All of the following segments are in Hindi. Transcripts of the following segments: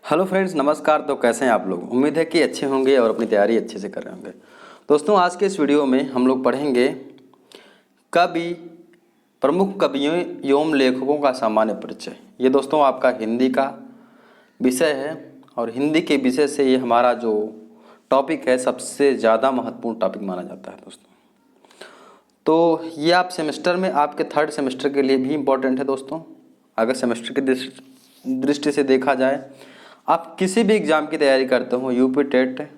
हेलो फ्रेंड्स, नमस्कार। तो कैसे हैं आप लोग? उम्मीद है कि अच्छे होंगे और अपनी तैयारी अच्छे से कर रहे होंगे। दोस्तों, आज के इस वीडियो में हम लोग पढ़ेंगे कवि, प्रमुख कवियों एवं लेखकों का सामान्य परिचय। ये दोस्तों आपका हिंदी का विषय है और हिंदी के विषय से ये हमारा जो टॉपिक है सबसे ज़्यादा महत्वपूर्ण टॉपिक माना जाता है दोस्तों। तो ये आप सेमेस्टर में आपके थर्ड सेमेस्टर के लिए भी इम्पोर्टेंट है दोस्तों। अगर सेमेस्टर की दृष्टि से देखा जाए, आप किसी भी एग्ज़ाम की तैयारी करते हो, यूपी टेट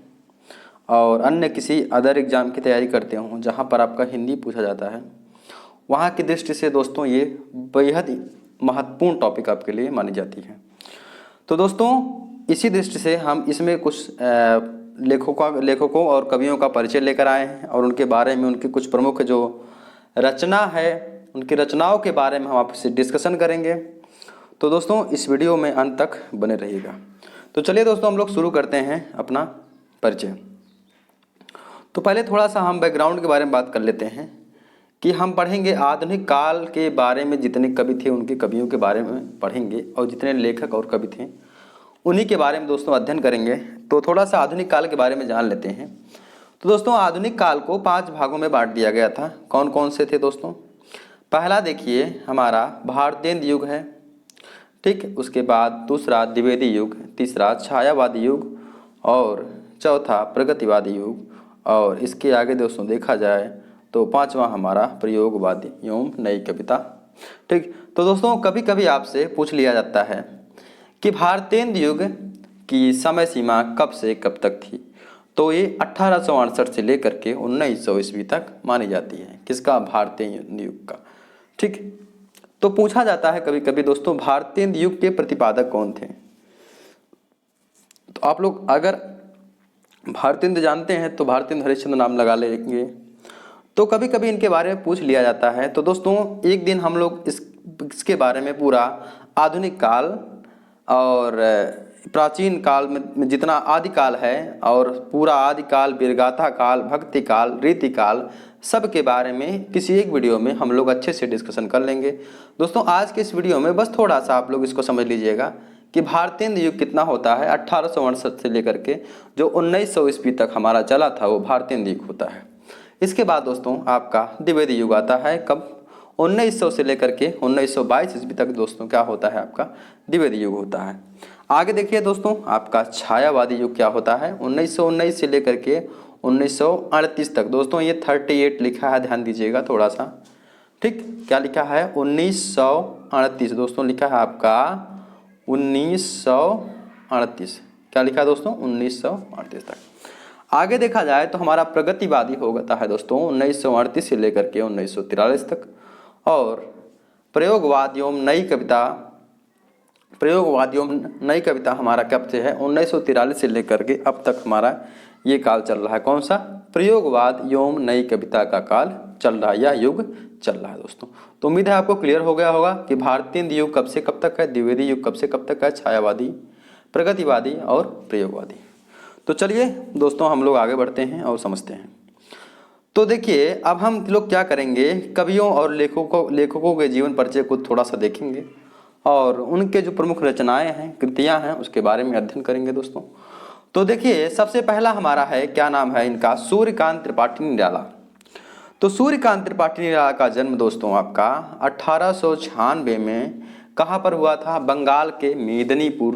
और अन्य किसी अदर एग्ज़ाम की तैयारी करते हो जहाँ पर आपका हिंदी पूछा जाता है, वहाँ की दृष्टि से दोस्तों ये बेहद महत्वपूर्ण टॉपिक आपके लिए मानी जाती है। तो दोस्तों, इसी दृष्टि से हम इसमें कुछ लेखकों और कवियों का परिचय लेकर आए हैं और उनके बारे में, उनकी कुछ प्रमुख जो रचना है, उनकी रचनाओं के बारे में हम आपसे डिस्कशन करेंगे। तो दोस्तों, इस वीडियो में अंत तक बने रहिएगा। तो चलिए दोस्तों, हम लोग शुरू करते हैं अपना परिचय। तो पहले थोड़ा सा हम बैकग्राउंड के बारे में बात कर लेते हैं कि हम पढ़ेंगे आधुनिक काल के बारे में। जितने कवि थे उनके कवियों के बारे में पढ़ेंगे और जितने लेखक और कवि थे उन्हीं के बारे में दोस्तों अध्ययन करेंगे। तो थोड़ा सा आधुनिक काल के बारे में जान लेते हैं। तो दोस्तों, आधुनिक काल को 5 भागों में बांट दिया गया था। कौन कौन से थे दोस्तों? पहला देखिए, हमारा भारतेंदु युग है, ठीक। उसके बाद दूसरा द्विवेदी युग, तीसरा छायावादी युग और चौथा प्रगतिवादी युग। और इसके आगे दोस्तों देखा जाए तो 5वां हमारा प्रयोगवादी एवं नई कविता, ठीक। तो दोस्तों, कभी कभी आपसे पूछ लिया जाता है कि भारतेंदु युग की समय सीमा कब से कब तक थी? तो ये 1868 से लेकर के 1900 ईस्वी तक मानी जाती है। किसका? भारतेंदु युग का, ठीक। तो पूछा जाता है कभी कभी दोस्तों, भारतेंदु युग के प्रतिपादक कौन थे? तो आप लोग अगर भारतेंदु जानते हैं तो भारतेंदु हरिश्चंद्र नाम लगा लेंगे। तो कभी कभी इनके बारे में पूछ लिया जाता है। तो दोस्तों, एक दिन हम लोग इसके बारे में पूरा आधुनिक काल और प्राचीन काल में जितना आदिकाल है और पूरा आदिकाल, वीरगाथा काल, भक्ति काल, रीति काल, सब के बारे में किसी एक वीडियो में हम लोग अच्छे से डिस्कशन कर लेंगे। दोस्तों, आज के इस वीडियो में बस थोड़ा सा आप लोग इसको समझ लीजिएगा कि भारतेंदु युग कितना होता है। 1868 से लेकर के जो 1900 ईस्वी तक हमारा चला था वो भारतेंदु युग होता है। इसके बाद दोस्तों आपका द्विवेदी युग आता है। कब? 1900 से लेकर के 1922 ईस्वी तक दोस्तों क्या होता है? आपका द्विवेदी युग होता है। आगे देखिए दोस्तों, आपका छायावादी युग क्या होता है? 1919 से लेकर के 1938 तक। दोस्तों, ये 38 लिखा है, ध्यान दीजिएगा थोड़ा सा, ठीक। क्या लिखा है? 1938 दोस्तों लिखा है आपका 1938। क्या लिखा है दोस्तों? 1938 तक। आगे देखा जाए तो हमारा प्रगतिवादी होता है दोस्तों 1938 से लेकर के 1943 तक। और प्रयोगवाद एवं नई कविता हमारा कब से है? 1943 से लेकर के अब तक हमारा ये काल चल रहा है। कौन सा? प्रयोगवाद एवं नई कविता का काल चल रहा है, यह युग चल रहा है दोस्तों। तो उम्मीद है आपको क्लियर हो गया होगा कि भारतेंदु युग कब से कब तक है, द्विवेदी युग कब से कब तक है, छायावादी, प्रगतिवादी और प्रयोगवादी। तो चलिए दोस्तों, हम लोग आगे बढ़ते हैं और समझते हैं। तो देखिए, अब हम लोग क्या करेंगे, कवियों और लेखकों के जीवन परिचय को थोड़ा सा देखेंगे और उनके जो प्रमुख रचनाएं हैं, कृतियां हैं, उसके बारे में अध्ययन करेंगे दोस्तों। तो देखिए, सबसे पहला हमारा है, क्या नाम है इनका? सूर्यकांत त्रिपाठी निराला। तो सूर्यकांत त्रिपाठी निराला का जन्म दोस्तों आपका 1896 में कहाँ पर हुआ था? बंगाल के मेदिनीपुर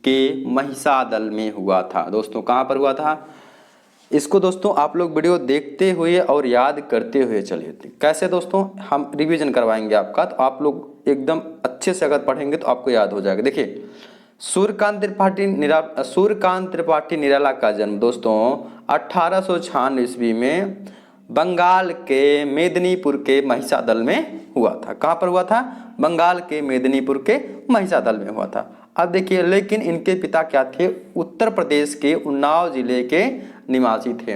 के महिसादल में हुआ था दोस्तों। कहाँ पर हुआ था? इसको दोस्तों आप लोग वीडियो देखते हुए और याद करते हुए चलिए। कैसे दोस्तों? हम रिवीजन करवाएंगे आपका, तो आप लोग एकदम अच्छे से अगर पढ़ेंगे तो आपको याद हो जाएगा। देखिए, सूर्यकांत त्रिपाठी निराला का जन्म दोस्तों 1896 ईस्वी में बंगाल के मेदिनीपुर के महिसादल में हुआ था। कहाँ पर हुआ था? बंगाल के मेदिनीपुर के महिसादल में हुआ था। अब देखिए, लेकिन इनके पिता क्या थे? उत्तर प्रदेश के उन्नाव जिले के निवासी थे।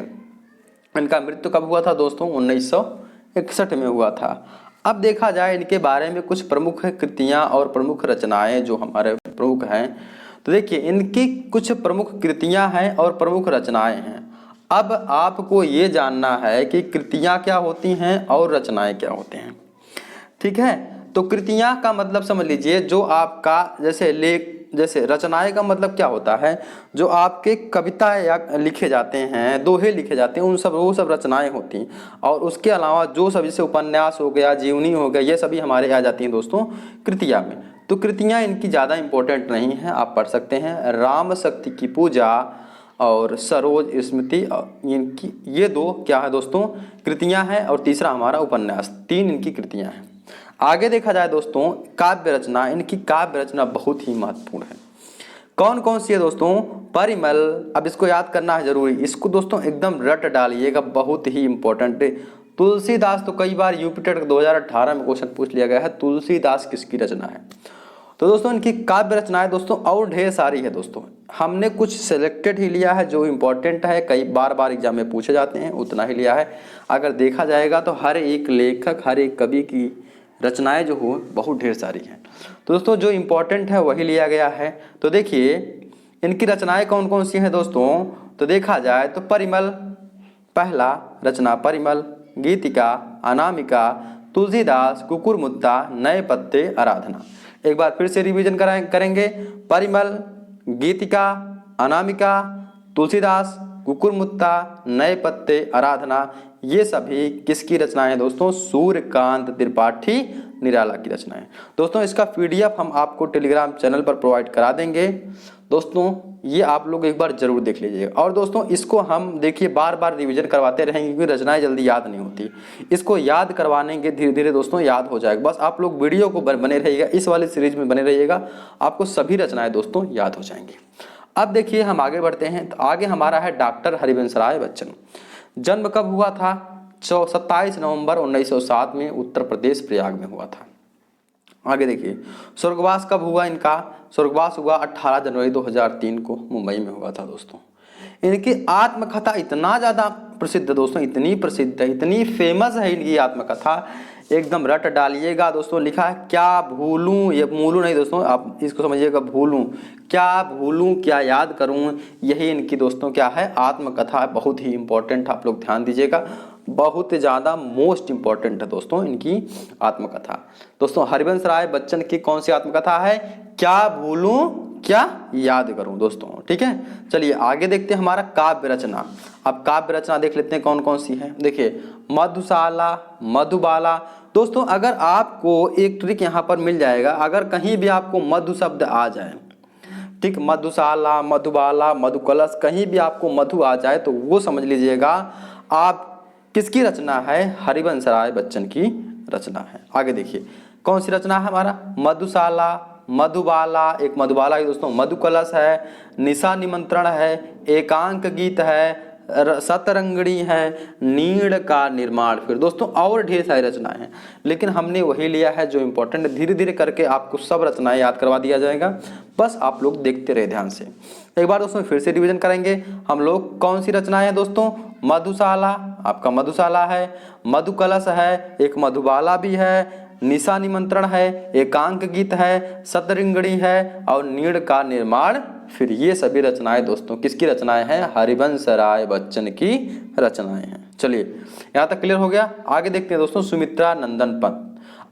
इनका मृत्यु कब हुआ था दोस्तों? 1961 में हुआ था। अब देखा जाए इनके बारे में कुछ प्रमुख कृतियां और प्रमुख रचनाएं जो हमारे प्रमुख हैं। तो देखिए, इनकी कुछ प्रमुख कृतियां हैं और प्रमुख रचनाएं हैं। अब आपको ये जानना है कि कृतियां क्या होती हैं और रचनाएं क्या होती हैं, ठीक है। तो कृतियाँ का मतलब समझ लीजिए जो आपका जैसे लेख, जैसे रचनाएं का मतलब क्या होता है, जो आपके कविता या लिखे जाते हैं, दोहे लिखे जाते हैं, उन सब वो सब रचनाएं होती हैं। और उसके अलावा जो सब जैसे उपन्यास हो गया, जीवनी हो गया, ये सभी हमारे आ जाती हैं दोस्तों कृतियाँ में। तो कृतियाँ इनकी ज़्यादा इंपॉर्टेंट नहीं हैं, आप पढ़ सकते हैं। राम शक्ति की पूजा और सरोज स्मृति, इनकी ये दो क्या है दोस्तों कृतियाँ हैं, और तीसरा हमारा उपन्यास, 3 इनकी कृतियाँ हैं। आगे देखा जाए दोस्तों काव्य रचना, इनकी काव्य रचना बहुत ही महत्वपूर्ण है। कौन कौन सी है दोस्तों? परिमल, अब इसको याद करना है जरूरी, इसको दोस्तों एकदम रट डालिएगा, बहुत ही इंपॉर्टेंट है। तुलसीदास, तो कई बार यूपी टेट 2018 में क्वेश्चन पूछ लिया गया है, तुलसीदास किसकी रचना है। तो दोस्तों इनकी काव्य रचनाएं दोस्तों और ढेर सारी है दोस्तों, हमने कुछ सिलेक्टेड ही लिया है जो इम्पोर्टेंट है, कई बार एग्जाम में पूछे जाते हैं, उतना ही लिया है। अगर देखा जाएगा तो हर एक लेखक, हर एक कवि की रचनाएं जो हो बहुत ढेर सारी हैं। तो दोस्तों जो इम्पोर्टेंट है वही लिया गया है। तो देखिए इनकी रचनाएं कौन कौन सी हैं दोस्तों, तो देखा जाए तो परिमल, पहला रचना परिमल, गीतिका, अनामिका, तुलसीदास, कुकुरमुत्ता, नए पत्ते, आराधना। एक बार फिर से रिवीजन करेंगे। परिमल, गीतिका, अनामिका, तुलसीदास, कुकुरमुत्ता, नए पत्ते, आराधना, ये सभी किसकी रचनाएं हैं दोस्तों? सूर्यकांत त्रिपाठी निराला की रचनाएं। दोस्तों इसका पीडीएफ हम आपको टेलीग्राम चैनल पर प्रोवाइड करा देंगे दोस्तों, ये आप लोग एक बार जरूर देख लीजिएगा। और दोस्तों इसको हम देखिए बार रिवीजन करवाते रहेंगे क्योंकि रचनाएं जल्दी याद नहीं होती, इसको याद करवाने के धीरे धीरे दोस्तों याद हो जाएगा। बस आप लोग वीडियो को बने रहिएगा, इस वाली सीरीज में बने रहिएगा, आपको सभी रचनाएं दोस्तों याद हो जाएंगी। अब देखिए हम आगे बढ़ते हैं, तो आगे हमारा है डॉक्टर हरिवंश राय बच्चन। जन्म कब हुआ था? 27 नवंबर 1907 में उत्तर प्रदेश प्रयाग में हुआ था। आगे देखिए स्वर्गवास कब हुआ इनका? स्वर्गवास हुआ 18 जनवरी 2003 को मुंबई में हुआ था दोस्तों। इनकी आत्मकथा इतना ज़्यादा प्रसिद्ध दोस्तों, इतनी प्रसिद्ध है, इतनी फेमस है इनकी आत्मकथा, एकदम रट डालिएगा दोस्तों। लिखा है क्या भूलूं, ये भूलूं नहीं दोस्तों, आप इसको समझिएगा भूलूं, क्या भूलूं क्या याद करूं, यही इनकी दोस्तों क्या है आत्मकथा है। बहुत ही इंपॉर्टेंट, आप लोग ध्यान दीजिएगा, बहुत ज़्यादा मोस्ट इंपॉर्टेंट है दोस्तों इनकी आत्मकथा। दोस्तों हरिवंश राय बच्चन की कौन सी आत्मकथा है? क्या भूलूं क्या याद करूं दोस्तों, ठीक है। चलिए आगे देखते हैं हमारा काव्य रचना। अब काव्य रचना देख लेते हैं कौन कौन सी है। देखिए मधुशाला, मधुबाला। दोस्तों अगर आपको एक ट्रिक यहाँ पर मिल जाएगा, अगर कहीं भी आपको मधु शब्द आ जाए, ठीक, मधुशाला, मधुबाला, मधुकलश, कहीं भी आपको मधु आ जाए तो वो समझ लीजिएगा आप किसकी रचना है? हरिवंश राय बच्चन की रचना है। आगे देखिए कौन सी रचना है हमारा? मधुशाला, मधुबाला, एक मधुबाला की दोस्तों, मधुकलश है, निशा निमंत्रण है, एकांक गीत है, सतरंगड़ी है, नीड़ का निर्माण। फिर दोस्तों और ढेर सारी रचनाएं हैं, लेकिन हमने वही लिया है जो इम्पोर्टेंट है। धीरे धीरे करके आपको सब रचनाएं याद करवा दिया जाएगा, बस आप लोग देखते रहे ध्यान से। एक बार दोस्तों फिर से रिवीजन करेंगे हम लोग। कौन सी रचनाएं हैं दोस्तों? मधुशाला, आपका मधुशाला है, मधुकलश है, एक मधुबाला भी है, निशा निमंत्रण है, एकांक गीत है, सतरंगड़ी है, और नीड़ का निर्माण। फिर ये सभी रचनाएं दोस्तों किसकी रचनाएं हैं? हरिवंश राय बच्चन की रचनाएं हैं। चलिए यहाँ तक क्लियर हो गया। आगे देखते हैं दोस्तों सुमित्रा नंदन पंत।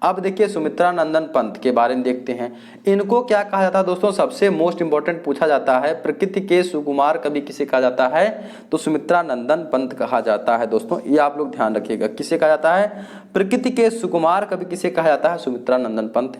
अब देखिए सुमित्रा नंदन पंत के बारे में देखते हैं। इनको क्या कहा जाता है दोस्तों? सबसे मोस्ट इंपॉर्टेंट पूछा जाता है, प्रकृति के सुकुमार कवि किसे कहा जाता है? तो सुमित्रा नंदन पंत कहा जाता है दोस्तों, ये आप लोग ध्यान रखिएगा। किसे कहा जाता है? प्रकृति के सुकुमार कवि किसे कहा जाता है? सुमित्रा नंदन पंत।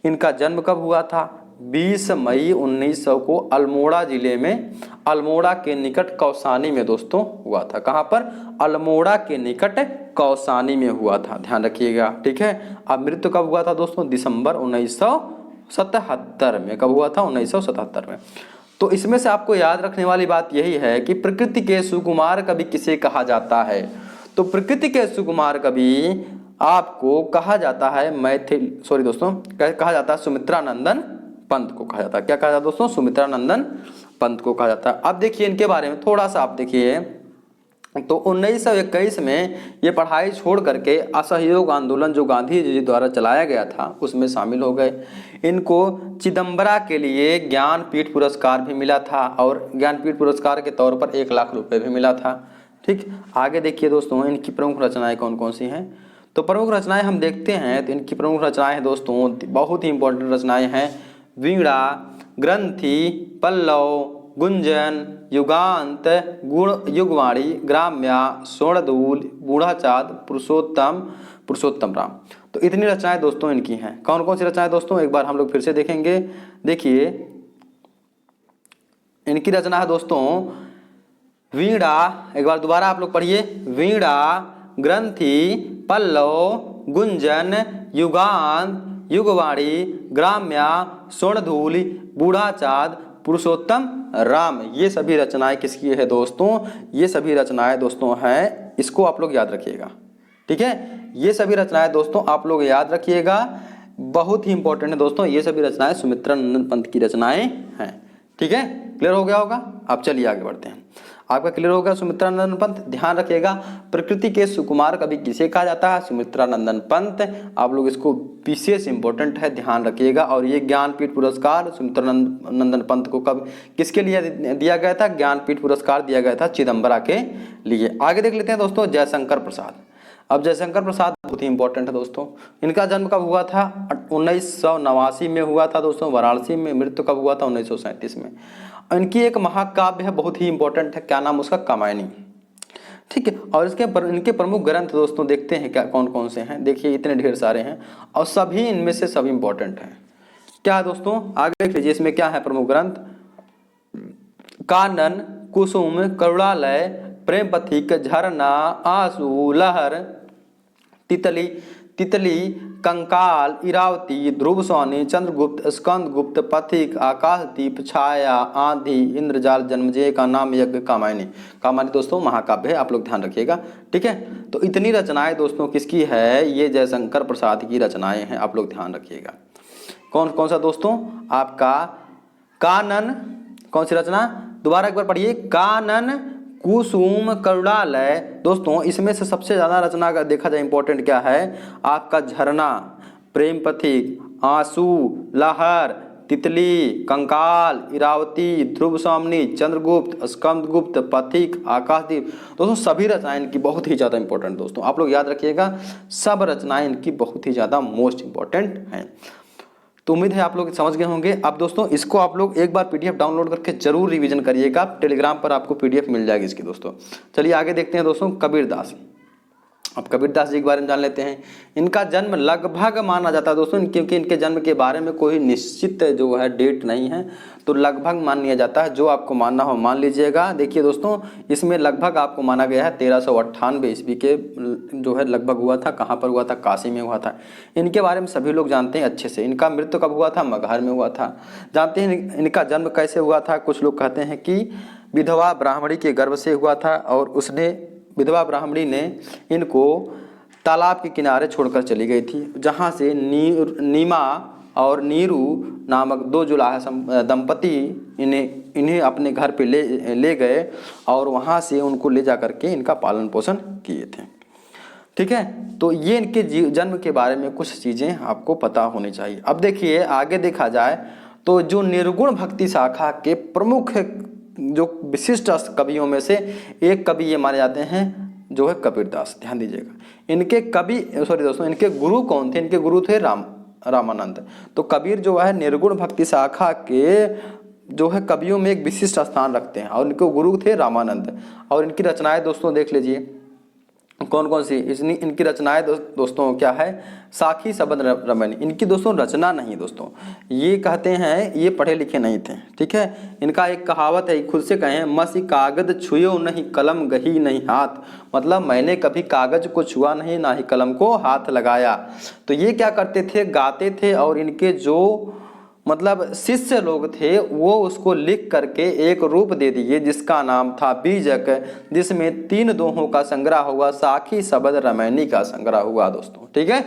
इनका जन्म कब हुआ था? 20 मई 1900 को अल्मोड़ा जिले में, अल्मोड़ा के निकट कौसानी में दोस्तों हुआ था। कहाँ पर? अल्मोड़ा के निकट कौसानी में हुआ था, ध्यान रखिएगा, ठीक है। अब मृत्यु कब हुआ था दोस्तों? दिसंबर 1977 में। कब हुआ था? 1977 में। तो इसमें से आपको याद रखने वाली बात यही है कि प्रकृति के सुकुमार कवि किसे कहा जाता है? तो प्रकृति के सुकुमार कवि आपको कहा जाता है कहा जाता है सुमित्रा नंदन पंत को कहा जाता है। क्या कहा जाता है दोस्तों? सुमित्रा नंदन पंत को कहा जाता है। अब देखिए इनके बारे में थोड़ा सा आप देखिए, तो 1921 में ये पढ़ाई छोड़ करके असहयोग आंदोलन जो गांधी जी द्वारा चलाया गया था उसमें शामिल हो गए। इनको चिदम्बरा के लिए ज्ञानपीठ पुरस्कार भी मिला था, और ज्ञानपीठ पुरस्कार के तौर पर 1 लाख रुपए भी मिला था, ठीक। आगे देखिए दोस्तों इनकी प्रमुख रचनाएं कौन कौन सी हैं। तो प्रमुख रचनाएं हम देखते हैं तो इनकी प्रमुख रचनाएं हैं दोस्तों, बहुत ही इंपॉर्टेंट रचनाएं हैं। वीणा, ग्रंथि, पल्लव, गुंजन, युगांत, गुण युगवाणी, ग्राम्या, स्वर्णदूल, बूढ़ाचाँद, पुरुषोत्तम, पुरुषोत्तम राम। तो इतनी रचनाएं दोस्तों इनकी हैं। कौन कौन सी रचनाएं दोस्तों, एक बार हम लोग फिर से देखेंगे। देखिए इनकी रचना है दोस्तों वीणा, एक बार दोबारा आप लोग पढ़िए। वीणा, ग्रंथि, पल्लव, गुंजन, युगांत, युगवाणी, ग्राम्या, स्वर्णधूलि, बूढ़ाचाँद, पुरुषोत्तम राम। ये सभी रचनाएं किसकी है दोस्तों, ये सभी रचनाएं दोस्तों हैं, इसको आप लोग याद रखिएगा। ठीक है, ये सभी रचनाएं दोस्तों आप लोग याद रखिएगा, बहुत ही इंपॉर्टेंट है दोस्तों। ये सभी रचनाएं सुमित्रानंदन पंत की रचनाएं हैं। ठीक है, क्लियर हो गया होगा। अब चलिए आगे बढ़ते हैं। आपका क्लियर हो गया सुमित्रानंदन पंत। ध्यान रखिएगा, प्रकृति के सुकुमार कवि किसे कहा जाता है, सुमित्रानंदन पंत। आप लोग इसको विशेष इंपॉर्टेंट है, ध्यान रखिएगा। और ये ज्ञानपीठ पुरस्कार सुमित्रानंदन पंत को कब किसके लिए दिया गया था, ज्ञानपीठ पुरस्कार दिया गया था चिदम्बरा के लिए। आगे देख लेते हैं दोस्तों जयशंकर प्रसाद। अब जयशंकर प्रसाद बहुत ही इंपॉर्टेंट है दोस्तों। इनका जन्म कब हुआ था, 1989 में हुआ था दोस्तों वाराणसी में। मृत्यु कब हुआ था, 1937 में। इनकी एक महाकाव्य है, बहुत ही इंपॉर्टेंट है, क्या नाम उसका, कामायनी। ठीक है, और इनके प्रमुख ग्रंथ दोस्तों देखते हैं क्या कौन कौन से हैं। देखिए इतने ढेर सारे हैं और सभी इनमें से सभी इंपॉर्टेंट हैं। क्या है दोस्तों, आगे देख लीजिए इसमें क्या है प्रमुख ग्रंथ। कानन, कुसुम, करुणालय, प्रेम पथिक, झरना, आंसू, लहर, तितली, तितली, कंकाल, इरावती, ध्रुव सोनी, चंद्रगुप्त, स्कंदगुप्त, पथिक, आकाशदीप, छाया, आंधी, इंद्रजाल, जन्मजय का नाम, यज्ञ, कामायनी। कामायनी दोस्तों महाकाव्य है, आप लोग ध्यान रखिएगा। ठीक है, तो इतनी रचनाएं दोस्तों किसकी है, ये जयशंकर प्रसाद की रचनाएं हैं, आप लोग ध्यान रखिएगा। कौन कौन सा दोस्तों, आपका कानन, कौन सी रचना, दोबारा एक बार पढ़िए। कानन, कुसुम, करुणालय। दोस्तों इसमें से सबसे ज्यादा रचना का देखा जाए इंपॉर्टेंट क्या है, आपका झरना, प्रेम पथिक, आंसू, लहर, तितली, कंकाल, इरावती, ध्रुव सोमनी, चंद्रगुप्त, स्कंदगुप्त, पथिक, आकाशदीप। दोस्तों सभी रचनाएं इनकी बहुत ही ज्यादा इंपॉर्टेंट दोस्तों, आप लोग याद रखिएगा, सब रचनाएं इनकी बहुत ही ज्यादा मोस्ट इंपॉर्टेंट हैं। तो उम्मीद है आप लोग समझ गए होंगे। अब दोस्तों इसको आप लोग एक बार पीडीएफ डाउनलोड करके जरूर रिवीजन करिएगा, टेलीग्राम पर आपको पीडीएफ मिल जाएगी इसकी दोस्तों। चलिए आगे देखते हैं दोस्तों कबीरदास। अब कबीरदास जी के बारे में जान लेते हैं। इनका जन्म लगभग माना जाता है दोस्तों, क्योंकि इनके जन्म के बारे में कोई निश्चित जो है डेट नहीं है, तो लगभग मान लिया जाता है, जो आपको मानना हो मान लीजिएगा। देखिए दोस्तों इसमें लगभग आपको माना गया है 1398 ईस्वी के जो है लगभग हुआ था। कहाँ पर हुआ था, काशी में हुआ था। इनके बारे में सभी लोग जानते हैं अच्छे से। इनका मृत्यु कब हुआ था, मगहर में हुआ था। जानते हैं इनका जन्म कैसे हुआ था, कुछ लोग कहते हैं कि विधवा ब्राह्मणी के गर्भ से हुआ था, और उसने विधवा ब्राह्मणी ने इनको तालाब के किनारे छोड़कर चली गई थी, जहाँ से नीमा और नीरू नामक दो जुलाहा दंपति इन्हें अपने घर पे ले गए, और वहाँ से उनको ले जा करके इनका पालन पोषण किए थे। ठीक है, तो ये इनके जन्म के बारे में कुछ चीज़ें आपको पता होनी चाहिए। अब देखिए आगे देखा जाए तो जो निर्गुण भक्ति शाखा के प्रमुख जो विशिष्ट कवियों में से एक कवि ये माने जाते हैं जो है कबीरदास। ध्यान दीजिएगा, इनके कवि दोस्तों इनके गुरु कौन थे, इनके गुरु थे रामानंद। तो कबीर जो है निर्गुण भक्ति शाखा के जो है कवियों में एक विशिष्ट स्थान रखते हैं, और इनके गुरु थे रामानंद। और इनकी रचनाएं दोस्तों देख लीजिए कौन कौन सी इनकी रचनाएं दोस्तों क्या है, साखी शबद रमणी। इनकी दोस्तों रचना नहीं दोस्तों, ये कहते हैं ये पढ़े लिखे नहीं थे। ठीक है, इनका एक कहावत है, खुद से कहें, मसी कागज छुयो नहीं कलम गही नहीं हाथ। मतलब मैंने कभी कागज को छुआ नहीं, ना ही कलम को हाथ लगाया। तो ये क्या करते थे, गाते थे, और इनके जो मतलब शिष्य लोग थे वो उसको लिख करके एक रूप दे दिए जिसका नाम था बीजक, जिसमें 3 दोहों का संग्रह हुआ, साखी शबद रामायणी का संग्रह हुआ दोस्तों। ठीक है,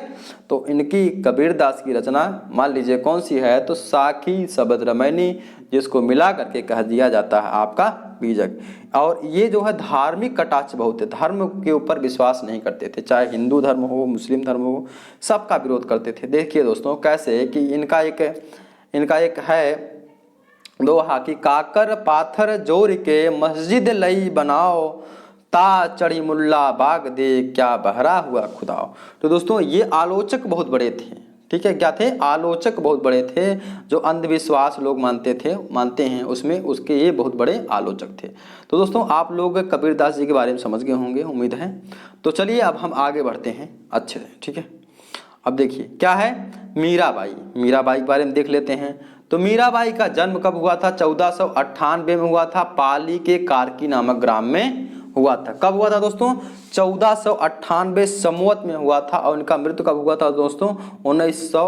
तो इनकी कबीरदास की रचना मान लीजिए कौन सी है, तो साखी शबद रामायणी, जिसको मिला करके कह दिया जाता है आपका बीजक। और ये जो है धार्मिक कटाक्ष बहुत है, धर्म के ऊपर विश्वास नहीं करते थे, चाहे हिंदू धर्म हो मुस्लिम धर्म हो, सबका विरोध करते थे। देखिए दोस्तों कैसे कि इनका एक है दोहा कि काकर पाथर जोड़ के मस्जिद लई बनाओ, ता चढ़ी मुल्ला बाग दे, क्या बहरा हुआ खुदाओ। तो दोस्तों ये आलोचक बहुत बड़े थे, ठीक है, क्या थे, आलोचक बहुत बड़े थे, जो अंधविश्वास लोग मानते हैं उसमें उसके ये बहुत बड़े आलोचक थे। तो दोस्तों आप लोग कबीरदास जी के बारे में समझ गए होंगे, उम्मीद है। तो चलिए अब हम आगे बढ़ते हैं अच्छे से, ठीक है। अब देखिए क्या है, मीराबाई, मीराबाई के बारे में देख लेते हैं। तो मीराबाई का जन्म कब हुआ था, 1498 में हुआ था, पाली के कारकी नामक ग्राम में हुआ था। कब हुआ था दोस्तों, 1498 संवत में हुआ था। और इनका मृत्यु कब हुआ था दोस्तों, 1900,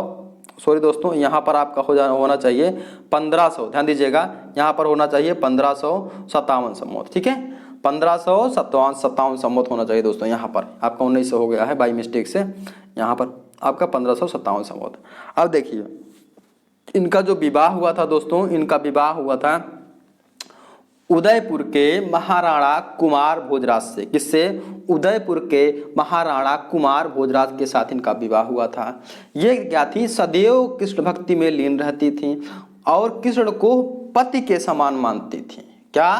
सॉरी दोस्तों यहाँ पर आपका होना चाहिए 1500, ध्यान दीजिएगा, यहाँ पर होना चाहिए 1557 संवत, ठीक है, 1557 संवत होना चाहिए दोस्तों। यहाँ पर आपका 1900 हो गया है बाई मिस्टेक से, यहाँ पर आपका 1557 संवत। अब देखिए इनका जो विवाह हुआ था दोस्तों, इनका विवाह हुआ था उदयपुर के महाराणा कुमार भोजराज से। किससे, उदयपुर के महाराणा कुमार भोजराज के साथ इनका विवाह हुआ था। ये क्या थी, सदैव कृष्ण भक्ति में लीन रहती थी और कृष्ण को पति के समान मानती थी। क्या,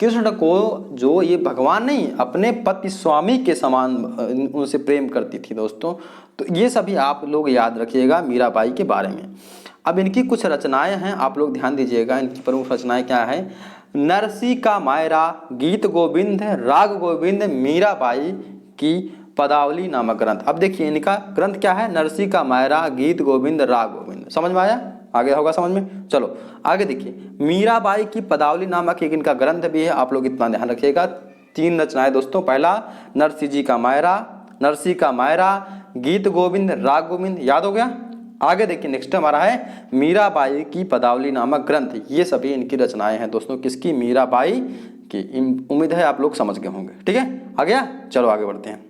कृष्ण को जो ये भगवान नहीं, अपने पति स्वामी के समान उनसे प्रेम करती थी दोस्तों। तो ये सभी आप लोग याद रखिएगा मीराबाई के बारे में। अब इनकी कुछ रचनाएं हैं, आप लोग ध्यान दीजिएगा, इनकी प्रमुख रचनाएं क्या है, नरसी का मायरा, गीत गोविंद, राग गोविंद, मीराबाई की पदावली नामक ग्रंथ। अब देखिए इनका ग्रंथ क्या है, नरसी का मायरा, गीत गोविंद, राग गोविंद। समझ में आया, आगे होगा समझ में। चलो आगे देखिए, मीराबाई की पदावली नामक एक इनका ग्रंथ भी है, आप लोग इतना ध्यान रखिएगा। 3 रचनाएं दोस्तों, पहला नरसी जी का मायरा, नरसी का मायरा, गीत गोविंद, राग गोविंद, याद हो गया। आगे देखिए नेक्स्ट हमारा है मीराबाई की पदावली नामक ग्रंथ। ये सभी इनकी रचनाएं हैं दोस्तों, किसकी, मीराबाई की। उम्मीद है आप लोग समझ गए होंगे, ठीक है। आ गया, चलो आगे बढ़ते हैं।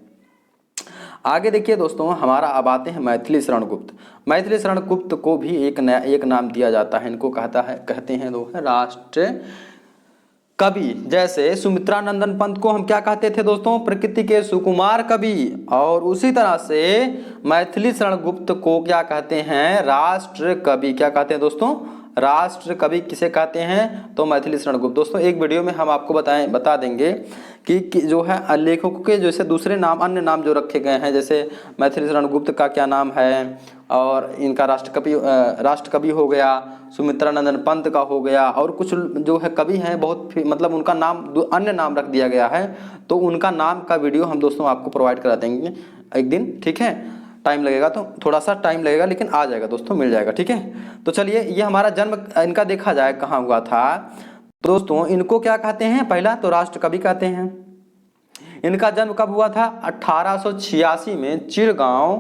आगे देखिए दोस्तों हमारा अब आते हैं मैथिली शरण गुप्त। मैथिली शरण गुप्त को भी एक नाम दिया जाता है, इनको कहते हैं लोग राष्ट्र कवि। जैसे सुमित्रा नंदन पंत को हम क्या कहते थे दोस्तों, प्रकृति के सुकुमार कवि। और उसी तरह से मैथिली शरण गुप्त को क्या कहते हैं, राष्ट्र कवि। क्या कहते हैं दोस्तों, राष्ट्र कवि किसे कहते हैं, तो मैथिली शरण गुप्त। दोस्तों एक वीडियो में हम आपको बता देंगे कि जो है लेखकों के जैसे दूसरे नाम, अन्य नाम जो रखे गए हैं, जैसे मैथिली शरण गुप्त का क्या नाम है, और इनका राष्ट्र कवि हो गया, सुमित्रा नंदन पंत का हो गया, और कुछ जो है कवि हैं बहुत मतलब उनका नाम अन्य नाम रख दिया गया है। तो उनका नाम का वीडियो हम दोस्तों आपको प्रोवाइड करा देंगे एक दिन, ठीक है। टाइम लगेगा, तो थोड़ा सा टाइम लगेगा, लेकिन आ जाएगा दोस्तों, मिल जाएगा, ठीक है। तो चलिए ये हमारा जन्म इनका देखा जाए कहाँ हुआ था। तो दोस्तों इनको क्या कहते हैं, पहला तो राष्ट्र कवि कहते हैं। इनका जन्म कब हुआ था, 1886 में चिरगांव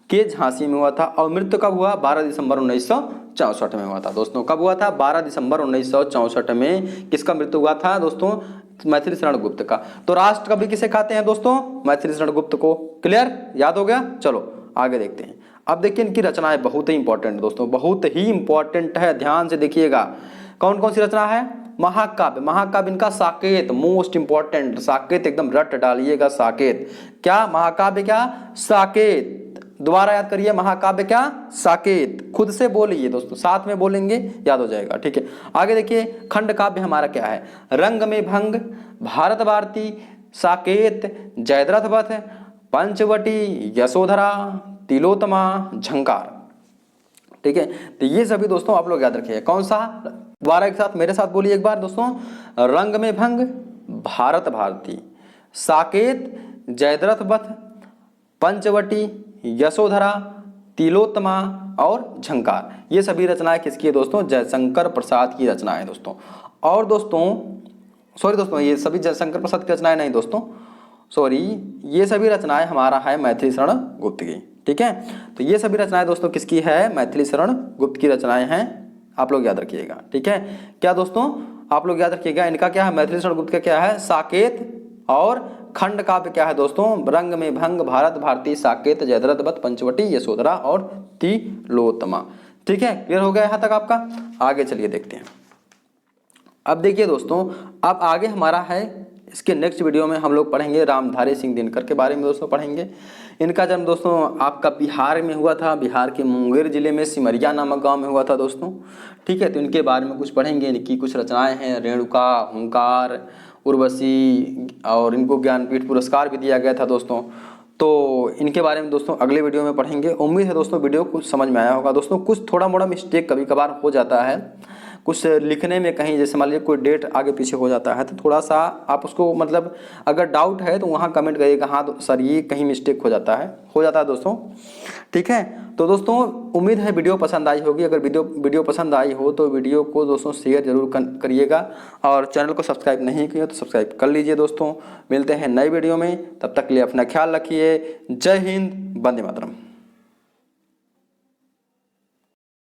के झांसी में हुआ था। और मृत्यु कब हुआ, 12 दिसंबर 1964 में हुआ था दोस्तों। कब हुआ था, 12 दिसंबर 1964 में किसका मृत्यु हुआ था दोस्तों, मैथिली शरण गुप्त का। तो राष्ट्र कवि किसे कहते हैं दोस्तों, मैथिली शरण गुप्त को। क्लियर, याद हो गया। चलो आगे देखते हैं। अब देखिए इनकी रचनाएं बहुत ही इंपॉर्टेंट दोस्तों, बहुत ही इंपॉर्टेंट है, ध्यान से देखिएगा। कौन कौन सी रचना है, महाकाव्य। महाकाव्य इनका साकेत, मोस्ट इंपॉर्टेंट, साकेत एकदम रट डालिएगा, साकेत। क्या, महाकाव्य क्या, साकेत। दोबारा याद करिए, महाकाव्य क्या, साकेत। खुद से बोलिए दोस्तों, साथ में बोलेंगे याद हो जाएगा, ठीक है। आगे देखिए खंड काव्य हमारा क्या है, रंग में भंग, भारत भारती, साकेत, जयद्रथ वध, पंचवटी, यशोधरा, तिलोत्तमा, झंकार, ठीक है। तो ये सभी दोस्तों आप लोग याद रखिए। कौन सा, दोबारा एक साथ मेरे साथ बोलिए एक बार दोस्तों, रंग में भंग, भारत भारती, साकेत, जयद्रथ वध, पंचवटी, यशोधरा, तिलोत्तमा और झंकार। ये सभी रचनाएं किसकी है दोस्तों, जयशंकर प्रसाद की रचनाएं दोस्तों। और दोस्तों सॉरी दोस्तों, ये सभी जयशंकर प्रसाद की रचनाएं नहीं दोस्तों, सॉरी, ये सभी रचनाएं हमारा है मैथिली शरण गुप्त की, ठीक है। तो ये सभी रचनाएं दोस्तों किसकी है, मैथिली शरण गुप्त की रचनाएं हैं, आप लोग याद रखिएगा, ठीक है। क्या दोस्तों, आप लोग याद रखिएगा, इनका क्या है, मैथिली शरण गुप्त का क्या है, साकेत। और खंड काव्य क्या है दोस्तों, रंग में भंग, भारत भारती, साकेत, जयद्रथ वध, पंचवटी, यशोधरा और तिलोत्तमा, ठीक है। क्लियर हो गया यहाँ तक आपका। आगे चलिए देखते हैं। अब देखिए दोस्तों, अब आगे हमारा है, इसके नेक्स्ट वीडियो में हम लोग पढ़ेंगे रामधारी सिंह दिनकर के बारे में दोस्तों पढ़ेंगे। इनका जन्म दोस्तों आपका बिहार में हुआ था, बिहार के मुंगेर जिले में सिमरिया नामक गांव में हुआ था दोस्तों, ठीक है। तो इनके बारे में कुछ पढ़ेंगे, इनकी कुछ रचनाएं हैं, रेणुका, हुंकार, उर्वशी, और इनको ज्ञानपीठ पुरस्कार भी दिया गया था दोस्तों। तो इनके बारे में दोस्तों अगले वीडियो में पढ़ेंगे। उम्मीद है दोस्तों वीडियो कुछ समझ में आया होगा। दोस्तों कुछ थोड़ा मोड़ा मिस्टेक कभी कभार हो जाता है, कुछ लिखने में कहीं जैसे मान लीजिए कोई डेट आगे पीछे हो जाता है, तो थोड़ा सा आप उसको मतलब अगर डाउट है तो वहाँ कमेंट करिएगा, हाँ तो सर ये कहीं मिस्टेक हो जाता है दोस्तों, ठीक है। तो दोस्तों उम्मीद है वीडियो पसंद आई होगी। अगर वीडियो पसंद आई हो तो वीडियो को दोस्तों शेयर जरूर करिएगा, और चैनल को सब्सक्राइब नहीं किया तो सब्सक्राइब कर लीजिए दोस्तों। मिलते हैं नई वीडियो में, तब तक के लिए अपना ख्याल रखिए। जय हिंद, वंदे मातरम।